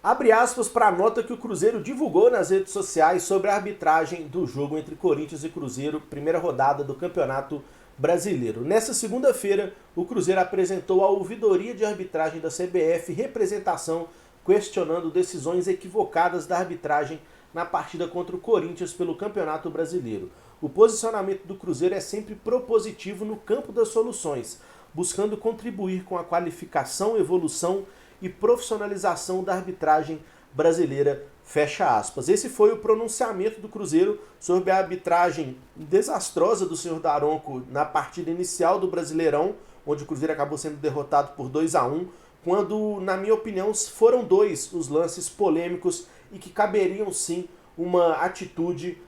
Abre aspas para a nota que o Cruzeiro divulgou nas redes sociais sobre a arbitragem do jogo entre Corinthians e Cruzeiro, primeira rodada do Campeonato Brasileiro. Nessa segunda-feira, o Cruzeiro apresentou a ouvidoria de arbitragem da CBF, representação questionando decisões equivocadas da arbitragem na partida contra o Corinthians pelo Campeonato Brasileiro. O posicionamento do Cruzeiro é sempre propositivo no campo das soluções, buscando contribuir com a qualificação, evolução e profissionalização da arbitragem brasileira, fecha aspas. Esse foi o pronunciamento do Cruzeiro sobre a arbitragem desastrosa do senhor Daronco na partida inicial do Brasileirão, onde o Cruzeiro acabou sendo derrotado por 2-1, quando, na minha opinião, foram dois os lances polêmicos e que caberiam sim uma atitude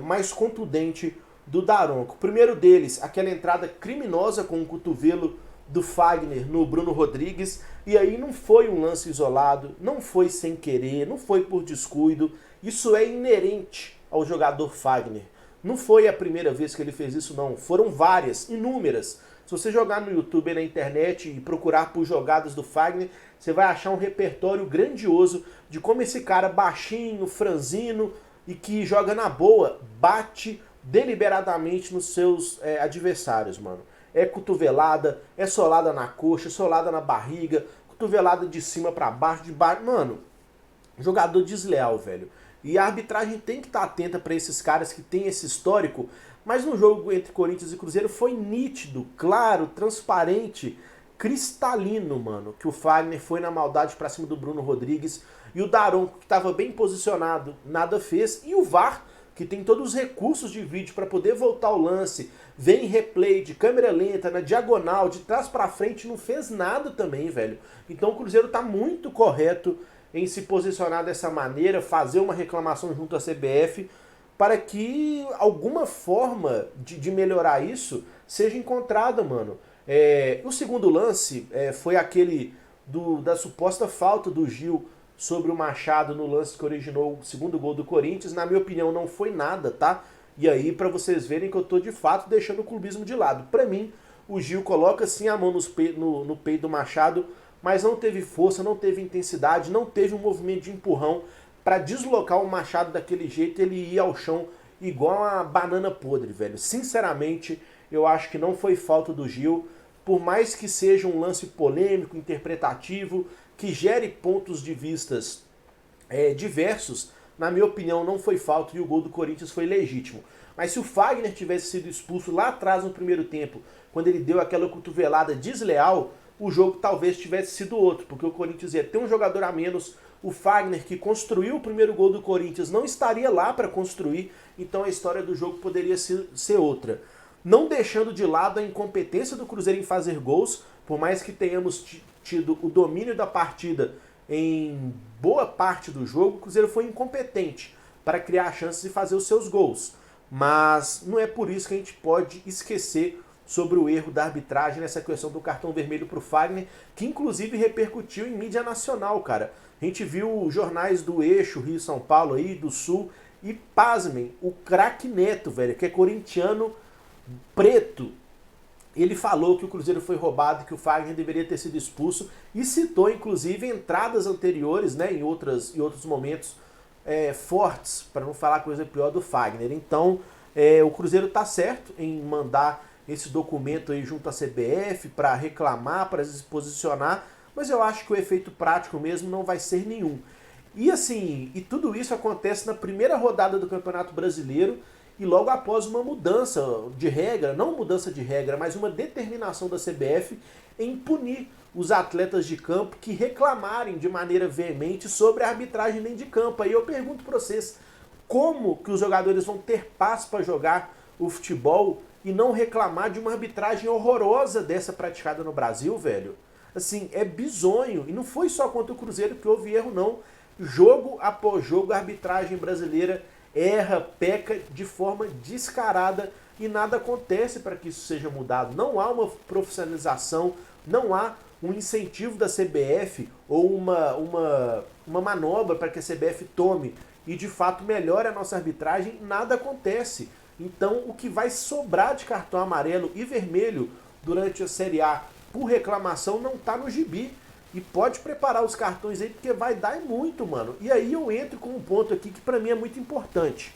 mais contundente do Daronco. O primeiro deles, aquela entrada criminosa com o cotovelo do Fagner no Bruno Rodrigues, e aí não foi um lance isolado, não foi sem querer, não foi por descuido, isso é inerente ao jogador Fagner. Não foi a primeira vez que ele fez isso não, foram várias, inúmeras. Se você jogar no YouTube e na internet e procurar por jogadas do Fagner, você vai achar um repertório grandioso de como esse cara baixinho, franzino e que joga na boa, bate deliberadamente nos seus adversários, mano. É cotovelada, é solada na coxa, solada na barriga, cotovelada de cima pra baixo, de baixo. Mano, jogador desleal, velho. E a arbitragem tem que estar atenta pra esses caras que tem esse histórico, mas no jogo entre Corinthians e Cruzeiro foi nítido, claro, transparente, cristalino, mano, que o Fagner foi na maldade pra cima do Bruno Rodrigues e o Daronco, que tava bem posicionado, nada fez, e o VAR, que tem todos os recursos de vídeo para poder voltar o lance, vem em replay de câmera lenta, na diagonal, de trás para frente, não fez nada também, velho. Então o Cruzeiro tá muito correto em se posicionar dessa maneira, fazer uma reclamação junto à CBF, para que alguma forma de melhorar isso seja encontrada, mano. O segundo lance foi aquele da suposta falta do Gil sobre o Machado no lance que originou o segundo gol do Corinthians. Na minha opinião não foi nada, tá? E aí pra vocês verem que eu tô de fato deixando o clubismo de lado. Pra mim, o Gil coloca sim a mão no peito do Machado, mas não teve força, não teve intensidade, não teve um movimento de empurrão pra deslocar o Machado daquele jeito e ele ir ao chão igual uma banana podre, velho. Sinceramente, eu acho que não foi falta do Gil, por mais que seja um lance polêmico, interpretativo, que gere pontos de vistas diversos, na minha opinião não foi falta e o gol do Corinthians foi legítimo. Mas se o Fagner tivesse sido expulso lá atrás no primeiro tempo, quando ele deu aquela cotovelada desleal, o jogo talvez tivesse sido outro, porque o Corinthians ia ter um jogador a menos, o Fagner, que construiu o primeiro gol do Corinthians, não estaria lá para construir, então a história do jogo poderia ser outra. Não deixando de lado a incompetência do Cruzeiro em fazer gols, por mais que tenhamos tido o domínio da partida em boa parte do jogo, o Cruzeiro foi incompetente para criar chances e fazer os seus gols. Mas não é por isso que a gente pode esquecer sobre o erro da arbitragem nessa questão do cartão vermelho para o Fagner, que inclusive repercutiu em mídia nacional, cara. A gente viu jornais do Eixo, Rio, São Paulo, aí, do Sul, e pasmem, o craque Neto, velho, que é corintiano preto, ele falou que o Cruzeiro foi roubado, que o Fagner deveria ter sido expulso e citou, inclusive, entradas anteriores, né, em outros momentos fortes, para não falar coisa pior, do Fagner. Então, o Cruzeiro tá certo em mandar esse documento aí junto à CBF para reclamar, para se posicionar, mas eu acho que o efeito prático mesmo não vai ser nenhum. E assim, e tudo isso acontece na primeira rodada do Campeonato Brasileiro, e logo após uma mudança de regra, não mudança de regra, mas uma determinação da CBF em punir os atletas de campo que reclamarem de maneira veemente sobre a arbitragem dentro de campo. Aí eu pergunto para vocês, como que os jogadores vão ter paz para jogar o futebol e não reclamar de uma arbitragem horrorosa dessa praticada no Brasil, velho? Assim, é bizonho. E não foi só contra o Cruzeiro que houve erro, não. Jogo após jogo, a arbitragem brasileira erra, peca de forma descarada e nada acontece para que isso seja mudado. Não há uma profissionalização, não há um incentivo da CBF ou uma manobra para que a CBF tome e de fato melhore a nossa arbitragem, nada acontece. Então o que vai sobrar de cartão amarelo e vermelho durante a Série A por reclamação não está no gibi. E pode preparar os cartões aí, porque vai dar muito, mano. E aí eu entro com um ponto aqui que pra mim é muito importante.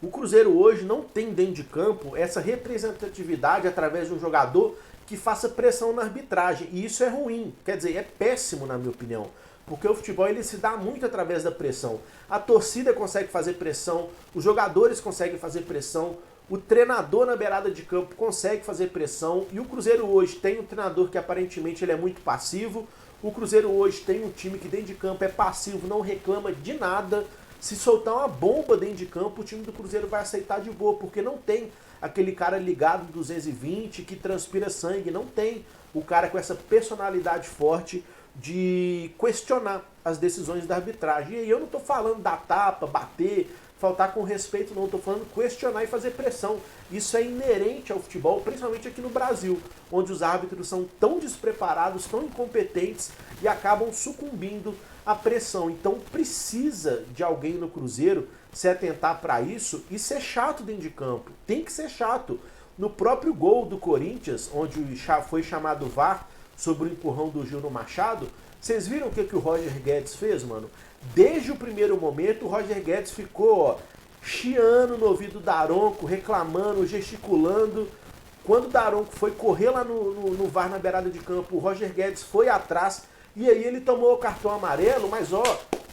O Cruzeiro hoje não tem dentro de campo essa representatividade através de um jogador que faça pressão na arbitragem. E isso é ruim, quer dizer, é péssimo na minha opinião. Porque o futebol ele se dá muito através da pressão. A torcida consegue fazer pressão, os jogadores conseguem fazer pressão, o treinador na beirada de campo consegue fazer pressão. E o Cruzeiro hoje tem um treinador que aparentemente ele é muito passivo. O Cruzeiro hoje tem um time que dentro de campo é passivo, não reclama de nada. Se soltar uma bomba dentro de campo, o time do Cruzeiro vai aceitar de boa, porque não tem aquele cara ligado 220 que transpira sangue, não tem o cara com essa personalidade forte de questionar as decisões da arbitragem. E aí eu não estou falando dar tapa, bater, faltar com respeito, não. Estou falando questionar e fazer pressão. Isso é inerente ao futebol, principalmente aqui no Brasil, onde os árbitros são tão despreparados, tão incompetentes e acabam sucumbindo à pressão. Então precisa de alguém no Cruzeiro se atentar para isso e ser chato dentro de campo. Tem que ser chato. No próprio gol do Corinthians, onde foi chamado o VAR sobre o empurrão do Gil no Machado, vocês viram o que o Roger Guedes fez, mano? Desde o primeiro momento, o Roger Guedes ficou chiando no ouvido do Daronco, reclamando, gesticulando. Quando o Daronco foi correr lá no VAR na beirada de campo, o Roger Guedes foi atrás e aí ele tomou o cartão amarelo, mas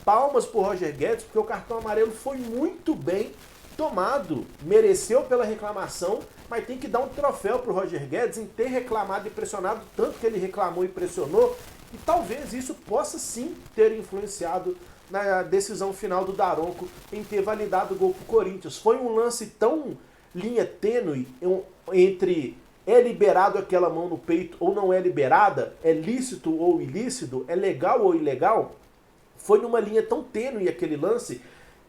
palmas pro Roger Guedes, porque o cartão amarelo foi muito bem tomado. Mereceu pela reclamação, mas tem que dar um troféu pro Roger Guedes em ter reclamado e pressionado tanto que ele reclamou e pressionou. E talvez isso possa sim ter influenciado na decisão final do Daronco em ter validado o gol pro Corinthians. Foi um lance tão linha tênue entre é liberado aquela mão no peito ou não é liberada, é lícito ou ilícito, é legal ou ilegal. Foi numa linha tão tênue aquele lance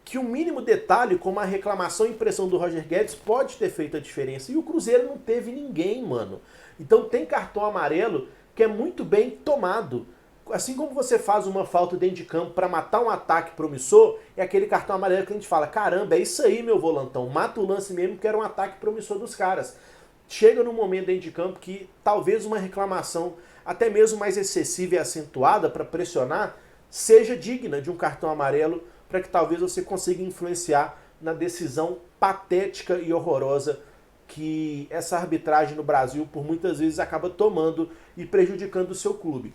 que o mínimo detalhe, como a reclamação e pressão do Roger Guedes, pode ter feito a diferença. E o Cruzeiro não teve ninguém, mano. Então tem cartão amarelo que é muito bem tomado. Assim como você faz uma falta dentro de campo para matar um ataque promissor, é aquele cartão amarelo que a gente fala, caramba, é isso aí, meu volantão, mata o lance mesmo que era um ataque promissor dos caras. Chega num momento dentro de campo que talvez uma reclamação, até mesmo mais excessiva e acentuada para pressionar, seja digna de um cartão amarelo, para que talvez você consiga influenciar na decisão patética e horrorosa que essa arbitragem no Brasil por muitas vezes acaba tomando e prejudicando o seu clube.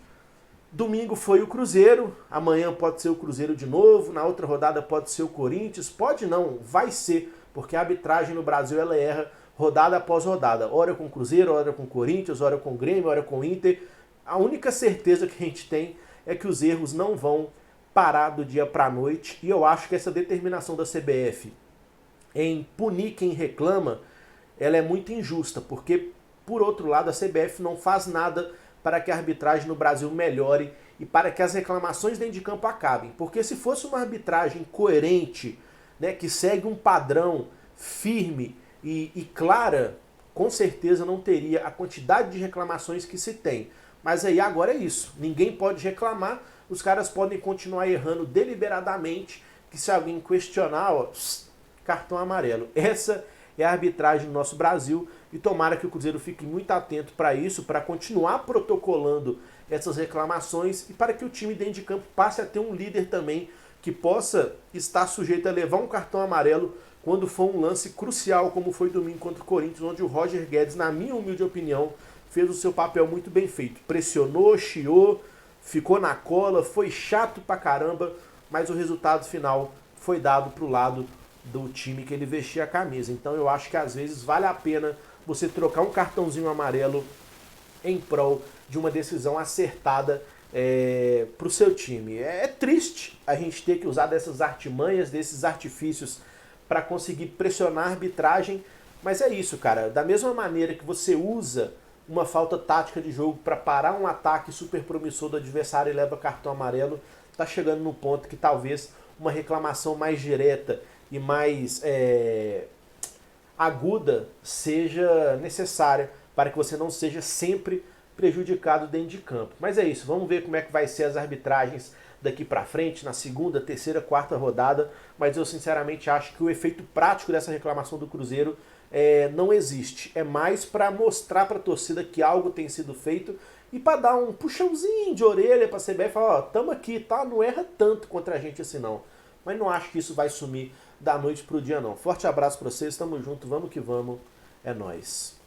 Domingo foi o Cruzeiro, amanhã pode ser o Cruzeiro de novo, na outra rodada pode ser o Corinthians, pode não, vai ser, porque a arbitragem no Brasil ela erra rodada após rodada, hora com o Cruzeiro, hora com o Corinthians, hora com o Grêmio, hora com o Inter. A única certeza que a gente tem é que os erros não vão parar do dia para a noite, e eu acho que essa determinação da CBF em punir quem reclama, ela é muito injusta, porque, por outro lado, a CBF não faz nada para que a arbitragem no Brasil melhore e para que as reclamações dentro de campo acabem. Porque se fosse uma arbitragem coerente, né, que segue um padrão firme e clara, com certeza não teria a quantidade de reclamações que se tem. Mas aí agora é isso, ninguém pode reclamar, os caras podem continuar errando deliberadamente, que se alguém questionar, cartão amarelo. Essa é a arbitragem no nosso Brasil e tomara que o Cruzeiro fique muito atento para isso, para continuar protocolando essas reclamações e para que o time dentro de campo passe a ter um líder também que possa estar sujeito a levar um cartão amarelo quando for um lance crucial, como foi domingo contra o Corinthians, onde o Roger Guedes, na minha humilde opinião, fez o seu papel muito bem feito. Pressionou, chiou, ficou na cola, foi chato pra caramba, mas o resultado final foi dado pro lado do time que ele vestia a camisa. Então eu acho que às vezes vale a pena você trocar um cartãozinho amarelo em prol de uma decisão acertada pro seu time. É triste a gente ter que usar dessas artimanhas, desses artifícios para conseguir pressionar a arbitragem, mas é isso, cara. Da mesma maneira que você usa uma falta tática de jogo para parar um ataque super promissor do adversário e leva cartão amarelo, tá chegando no ponto que talvez uma reclamação mais direta e mais aguda seja necessária para que você não seja sempre prejudicado dentro de campo. Mas é isso, vamos ver como é que vai ser as arbitragens daqui para frente, na segunda, terceira, quarta rodada, mas eu sinceramente acho que o efeito prático dessa reclamação do Cruzeiro não existe. É mais para mostrar para a torcida que algo tem sido feito e para dar um puxãozinho de orelha para a CBF e falar, ó, tamo aqui, tá? Não erra tanto contra a gente assim não. Mas não acho que isso vai sumir da noite pro dia não. Forte abraço para vocês, tamo junto, vamos que vamos, é nóis.